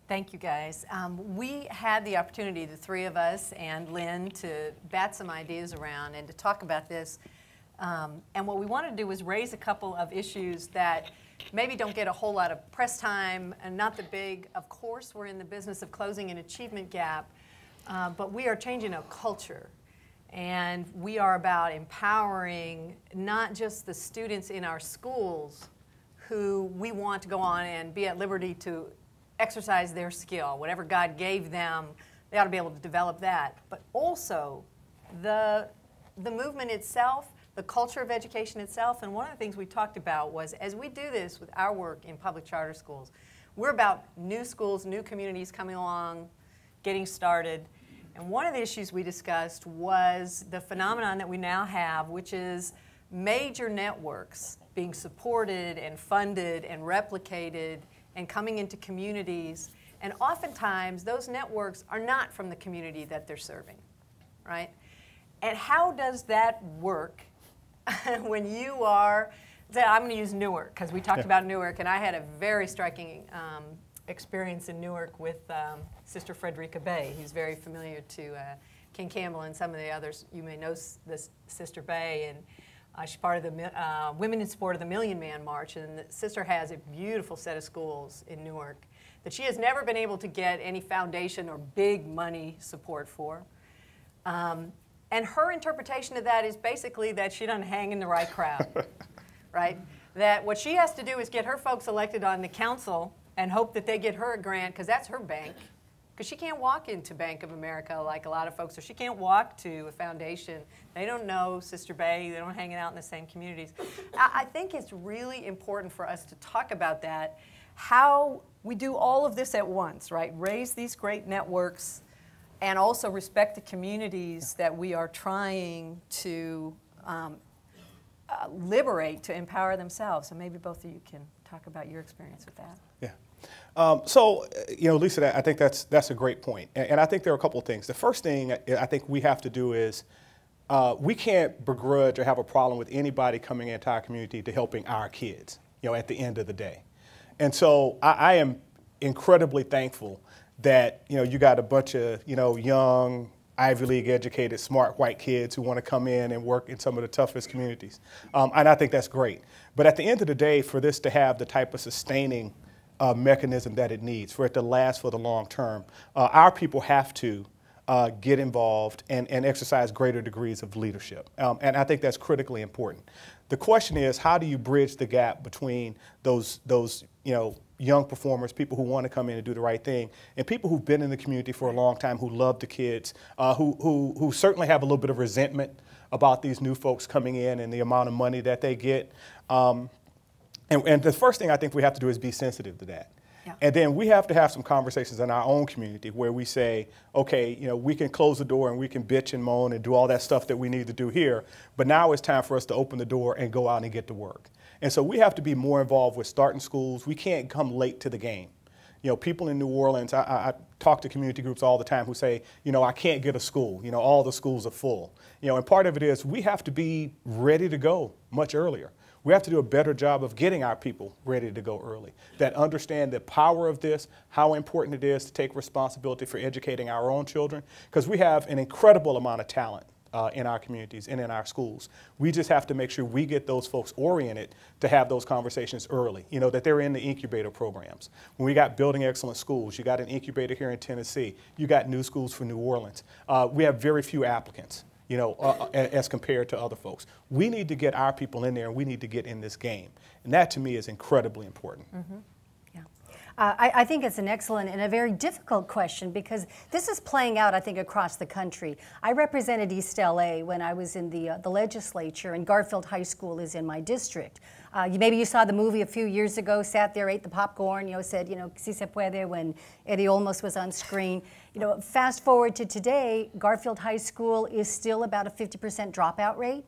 Thank you, guys. We had the opportunity, the three of us and Lynn, to bat some ideas around and to talk about this. And what we wanted to do was raise a couple of issues that maybe don't get a whole lot of press time and not the big. Of course, we're in the business of closing an achievement gap, but we are changing a culture. And we are about empowering not just the students in our schools who we want to go on and be at liberty to exercise their skill. Whatever God gave them, they ought to be able to develop that. But also the movement itself, the culture of education itself. And one of the things we talked about was, as we do this with our work in public charter schools, we're about new schools, new communities coming along, getting started. And one of the issues we discussed was the phenomenon that we now have, which is major networks being supported and funded and replicated and coming into communities. And oftentimes, those networks are not from the community that they're serving, right? And how does that work when you are, I'm going to use Newark, because we talked about Newark, and I had a very striking experience in Newark with Sister Frederica Bay, who's very familiar to King Campbell and some of the others. You may know this Sister Bay, and she's part of the Women in Support of the Million Man March, and the sister has a beautiful set of schools in Newark that she has never been able to get any foundation or big money support for. And her interpretation of that is basically that she doesn't hang in the right crowd, right? That what she has to do is get her folks elected on the council and hope that they get her a grant, because that's her bank. Because she can't walk into Bank of America like a lot of folks, or she can't walk to a foundation. They don't know Sister Bay, they don't hang out in the same communities. I think it's really important for us to talk about that, how we do all of this at once, right? Raise these great networks and also respect the communities that we are trying to liberate, to empower themselves. So maybe both of you can talk about your experience with that. Yeah. So, you know, Lisa, I think that's a great point. And I think there are a couple of things. The first thing I think we have to do is we can't begrudge or have a problem with anybody coming into our community to helping our kids, you know, at the end of the day. And so I am incredibly thankful that, you know, you got a bunch of, you know, young, Ivy League educated, smart white kids who want to come in and work in some of the toughest communities. And I think that's great. But at the end of the day, for this to have the type of sustaining mechanism that it needs, for it to last for the long term, our people have to get involved and exercise greater degrees of leadership. And I think that's critically important. The question is, how do you bridge the gap between those you know, young performers, people who want to come in and do the right thing, and people who've been in the community for a long time, who love the kids, who certainly have a little bit of resentment about these new folks coming in and the amount of money that they get. And the first thing I think we have to do is be sensitive to that. Yeah. And then we have to have some conversations in our own community where we say, okay, you know, we can close the door and we can bitch and moan and do all that stuff that we need to do here, but now it's time for us to open the door and go out and get to work. And so we have to be more involved with starting schools. We can't come late to the game. You know, people in New Orleans, I talk to community groups all the time who say, you know, I can't get a school. You know, all the schools are full. You know, and part of it is we have to be ready to go much earlier. We have to do a better job of getting our people ready to go early, that understand the power of this, how important it is to take responsibility for educating our own children, because we have an incredible amount of talent in our communities and in our schools. We just have to make sure we get those folks oriented to have those conversations early, you know, that they're in the incubator programs. When we got Building Excellent Schools, you got an incubator here in Tennessee, you got New Schools for New Orleans. We have very few applicants, you know, as compared to other folks. We need to get our people in there, and we need to get in this game. And that, to me, is incredibly important. Mm-hmm. I think it's an excellent and a very difficult question, because this is playing out, I think, across the country. I represented East LA when I was in the legislature, and Garfield High School is in my district. Maybe you saw the movie a few years ago, sat there, ate the popcorn, you know, said, you know, si se puede, when Eddie Olmos was on screen. You know, fast forward to today, Garfield High School is still about a 50% dropout rate.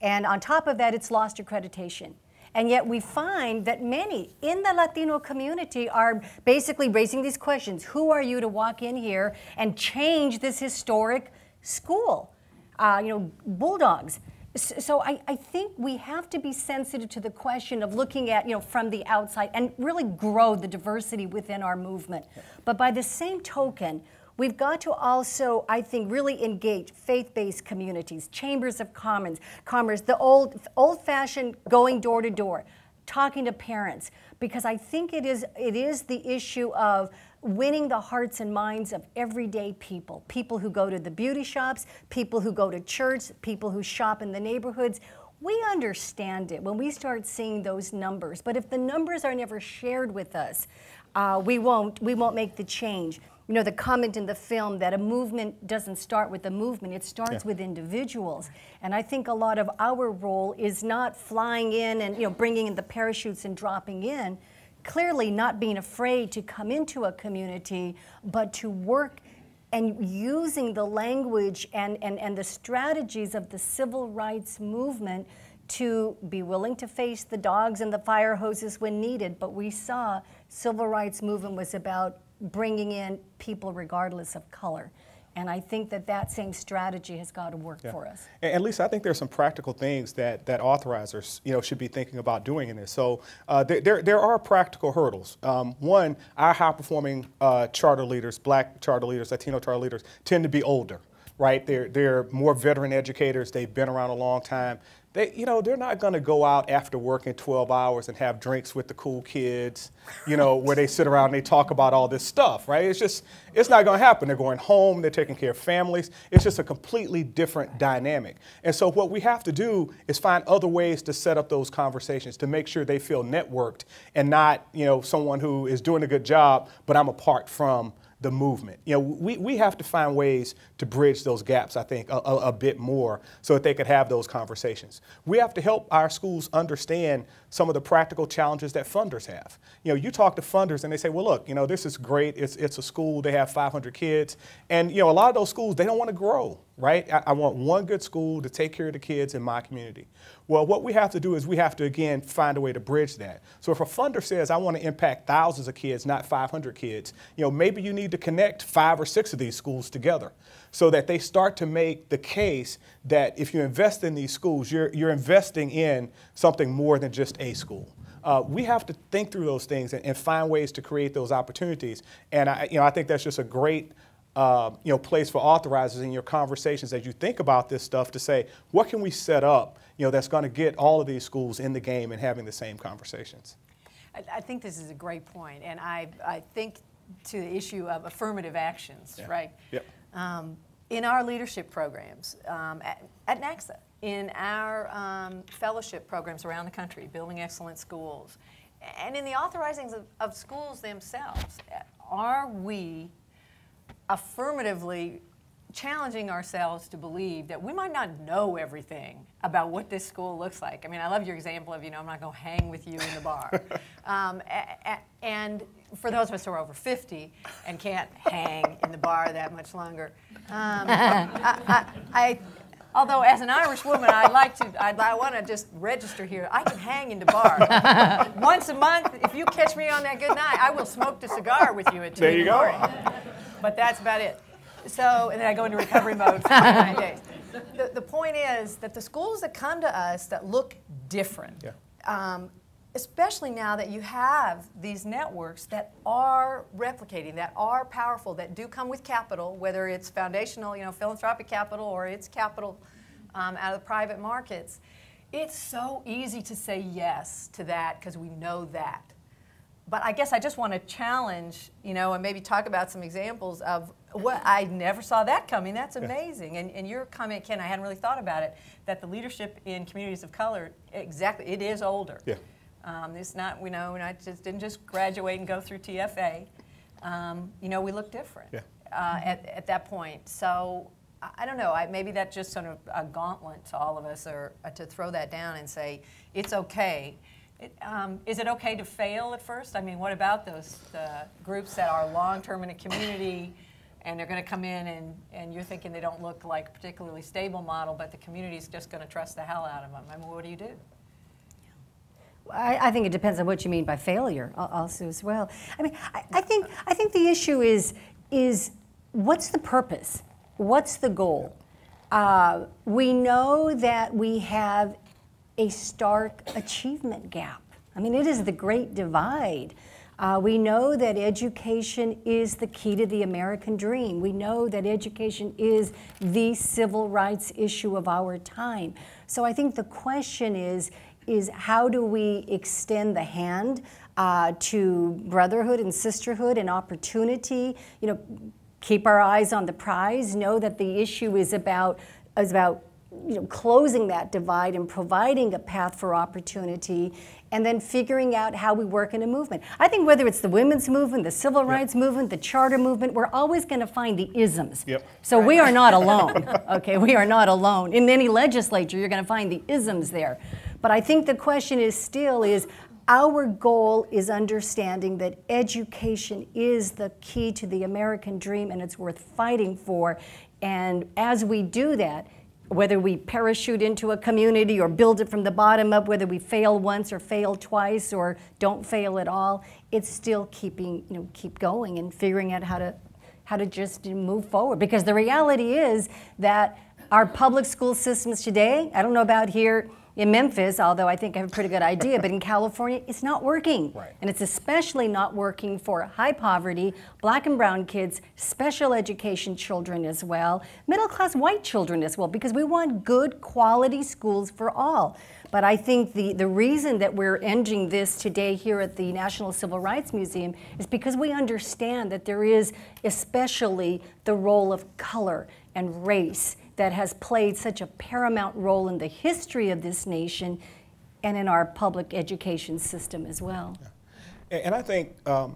And on top of that, it's lost accreditation. And yet we find that many in the Latino community are basically raising these questions. Who are you to walk in here and change this historic school? You know, Bulldogs. So I think we have to be sensitive to the question of looking at, from the outside and really grow the diversity within our movement. But by the same token, we've got to also, I think, really engage faith-based communities, chambers of commerce, the old-fashioned going door to door, talking to parents, because I think it is the issue of winning the hearts and minds of everyday people, people who go to the beauty shops, people who go to church, people who shop in the neighborhoods. We understand it when we start seeing those numbers, but if the numbers are never shared with us, we won't make the change. The comment in the film that a movement doesn't start with a movement, it starts with individuals. And I think a lot of our role is not flying in and bringing in the parachutes and dropping in, clearly not being afraid to come into a community, but to work and using the language and the strategies of the civil rights movement to be willing to face the dogs and the fire hoses when needed. But we saw civil rights movement was about bringing in people regardless of color. And I think that same strategy has got to work for us. And Lisa, I think there's some practical things that authorizers should be thinking about doing in this. So there are practical hurdles. One, our high-performing charter leaders, Black charter leaders, Latino charter leaders, tend to be older, right? They're more veteran educators. They've been around a long time. They're not going to go out after working 12 hours and have drinks with the cool kids, where they sit around and they talk about all this stuff, right? It's not going to happen. They're going home, they're taking care of families. It's just a completely different dynamic. And so what we have to do is find other ways to set up those conversations to make sure they feel networked and not, someone who is doing a good job, but I'm apart from the movement. We have to find ways to bridge those gaps, I think, a bit more so that they could have those conversations. We have to help our schools understand some of the practical challenges that funders have. You talk to funders and they say, well, look, this is great. It's a school. They have 500 kids. And, a lot of those schools, they don't want to grow, right? I want one good school to take care of the kids in my community. Well, what we have to do is we have to, again, find a way to bridge that. So if a funder says, I want to impact thousands of kids, not 500 kids, maybe you need to connect 5 or 6 of these schools together so that they start to make the case that if you invest in these schools, you're investing in something more than just a school. We have to think through those things and find ways to create those opportunities. And I think that's just a great place for authorizers in your conversations as you think about this stuff to say, what can we set up that's going to get all of these schools in the game and having the same conversations? I think this is a great point, and I think to the issue of affirmative actions, right? Yep. In our leadership programs at NACSA, in our fellowship programs around the country, Building Excellent Schools, and in the authorizings of schools themselves, are we affirmatively challenging ourselves to believe that we might not know everything about what this school looks like? I mean, I love your example of, I'm not going to hang with you in the bar. And for those of us who are over 50 and can't hang in the bar that much longer, although as an Irish woman, I want to just register here. I can hang in the bar. Once a month, if you catch me on that good night, I will smoke the cigar with you at 2 in the morning. But that's about it. So, and then I go into recovery mode for 9 days. The point is that the schools that come to us that look different, especially now that you have these networks that are replicating, that are powerful, that do come with capital, whether it's foundational, philanthropic capital, or it's capital out of the private markets, it's so easy to say yes to that because we know that. But I guess I just want to challenge, and maybe talk about some examples of what I never saw that coming. That's amazing. And your comment, Ken, I hadn't really thought about it, that the leadership in communities of color, exactly, it is older. Yeah. It's not, didn't just graduate and go through TFA. We look different at that point. So I don't know. Maybe that's just sort of a gauntlet to all of us, or to throw that down and say it's okay. Is it okay to fail at first? I mean, what about those groups that are long-term in a community and they're going to come in and you're thinking they don't look like a particularly stable model, but the community's just going to trust the hell out of them? I mean, what do you do? I think it depends on what you mean by failure also as well. I mean, I think the issue is what's the purpose? What's the goal? We know that we have a stark achievement gap. I mean, it is the great divide. We know that education is the key to the American dream. We know that education is the civil rights issue of our time. So I think the question is how do we extend the hand to brotherhood and sisterhood and opportunity? You know, keep our eyes on the prize, know that the issue is about closing that divide and providing a path for opportunity, and then figuring out how we work in a movement. I think whether it's the women's movement, the civil rights movement, the charter movement, we're always going to find the isms. So we are not alone, okay? We are not alone. In any legislature, you're going to find the isms there. But I think the question is still our goal is understanding that education is the key to the American dream and it's worth fighting for. And as we do that, whether we parachute into a community or build it from the bottom up, whether we fail once or fail twice or don't fail at all, it's still keep going and figuring out how to just move forward. Because the reality is that our public school systems today, I don't know about here in Memphis, although I think I have a pretty good idea, but in California, it's not working. And it's especially not working for high poverty, black and brown kids, special education children as well, middle-class white children as well, because we want good quality schools for all. But I think the reason that we're ending this today here at the National Civil Rights Museum is because we understand that there is especially the role of color and race that has played such a paramount role in the history of this nation and in our public education system as well. And I think, when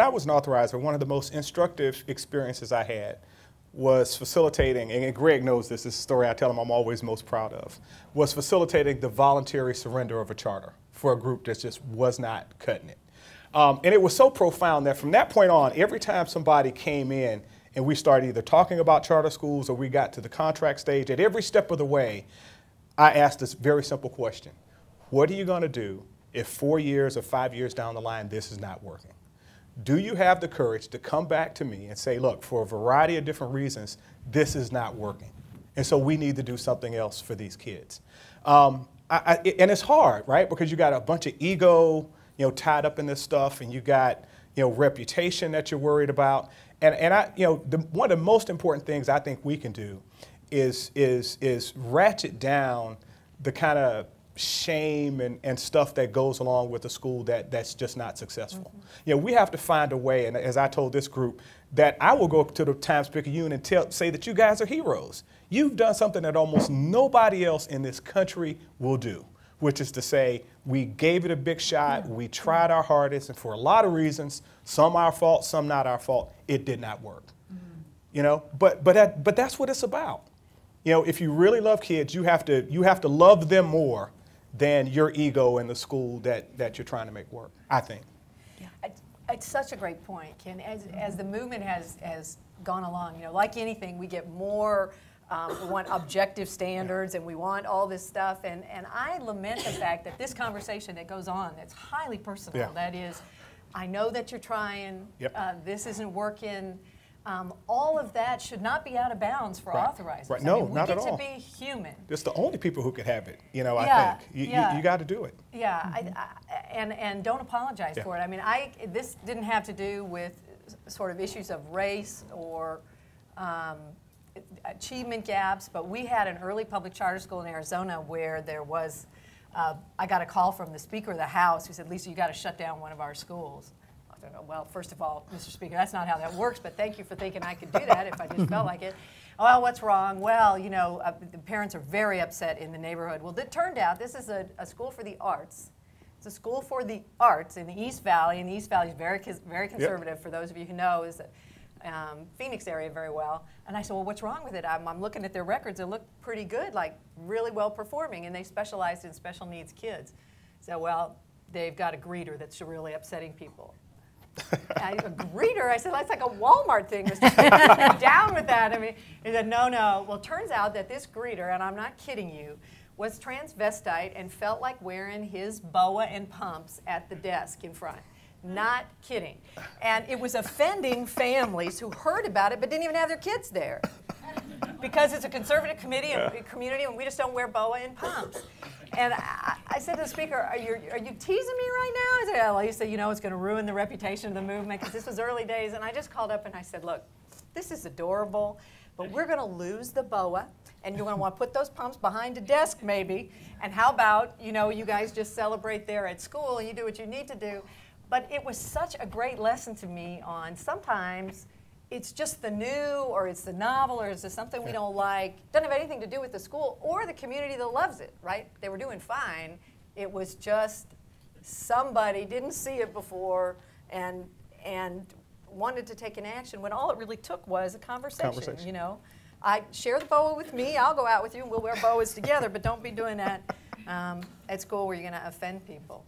I was an authorizer, one of the most instructive experiences I had was facilitating, and Greg knows this is a story I tell him I'm always most proud of, was facilitating the voluntary surrender of a charter for a group that just was not cutting it. And it was so profound that from that point on, every time somebody came in and we started either talking about charter schools or we got to the contract stage, at every step of the way, I asked this very simple question. What are you going to do if 4 years or 5 years down the line this is not working? Do you have the courage to come back to me and say, look, for a variety of different reasons, this is not working. And so we need to do something else for these kids. And it's hard, right? Because you got a bunch of ego, tied up in this stuff, and you got, reputation that you're worried about. And one of the most important things I think we can do is ratchet down the kind of shame and stuff that goes along with a school that's just not successful. We have to find a way, and as I told this group, that I will go to the Times-Picayune and say that you guys are heroes. You've done something that almost nobody else in this country will do, which is to say we gave it a big shot, we tried our hardest, and for a lot of reasons, some our fault, some not our fault, it did not work. But that's what it's about. If you really love kids, you have to love them more than your ego in the school that you're trying to make work, I think. It's such a great point, Ken. As the movement has gone along, like anything, we get more. We want objective standards and we want all this stuff. And I lament the fact that this conversation that goes on, that's highly personal, that is, I know that you're trying, this isn't working. All of that should not be out of bounds for authorizers. Right. No, not at all. We get to be human. It's the only people who could have it, I think. You got to do it. And don't apologize for it. I mean, this didn't have to do with sort of issues of race or achievement gaps, but we had an early public charter school in Arizona where there was, I got a call from the Speaker of the House who said, Lisa, you got to shut down one of our schools. I thought, well, first of all, Mr. Speaker, that's not how that works, but thank you for thinking I could do that if I just felt like it. Well, what's wrong? Well, the parents are very upset in the neighborhood. Well, it turned out this is a school for the arts. It's a school for the arts in the East Valley, and the East Valley is very conservative, for those of you who know, is Phoenix area very well. And I said, well, what's wrong with it? I'm looking at their records. They look pretty good, like really well performing, and they specialized in special needs kids. So, well, they've got a greeter that's really upsetting people. A greeter? I said, that's like a Walmart thing. Mr. Down with that. I mean, he said, no. Well, it turns out that this greeter, and I'm not kidding you, was transvestite and felt like wearing his boa and pumps at the desk in front. Not kidding. And it was offending families who heard about it but didn't even have their kids there. because it's a conservative community and we just don't wear boa in pumps. And I said to the speaker, are you teasing me right now? I said, well, he said, you know, it's going to ruin the reputation of the movement because this was early days. And I just called up and I said, look, this is adorable, but we're going to lose the boa. And you're going to want to put those pumps behind a desk maybe. And how about, you know, you guys just celebrate there at school and you do what you need to do. But it was such a great lesson to me on sometimes it's just the new or it's the novel or it's just something we don't like. Doesn't have anything to do with the school or the community that loves it, right? They were doing fine. It was just somebody didn't see it before and wanted to take an action when all it really took was a conversation. You know? I share the boa with me, I'll go out with you and we'll wear boas together, but don't be doing that at school where you're going to offend people.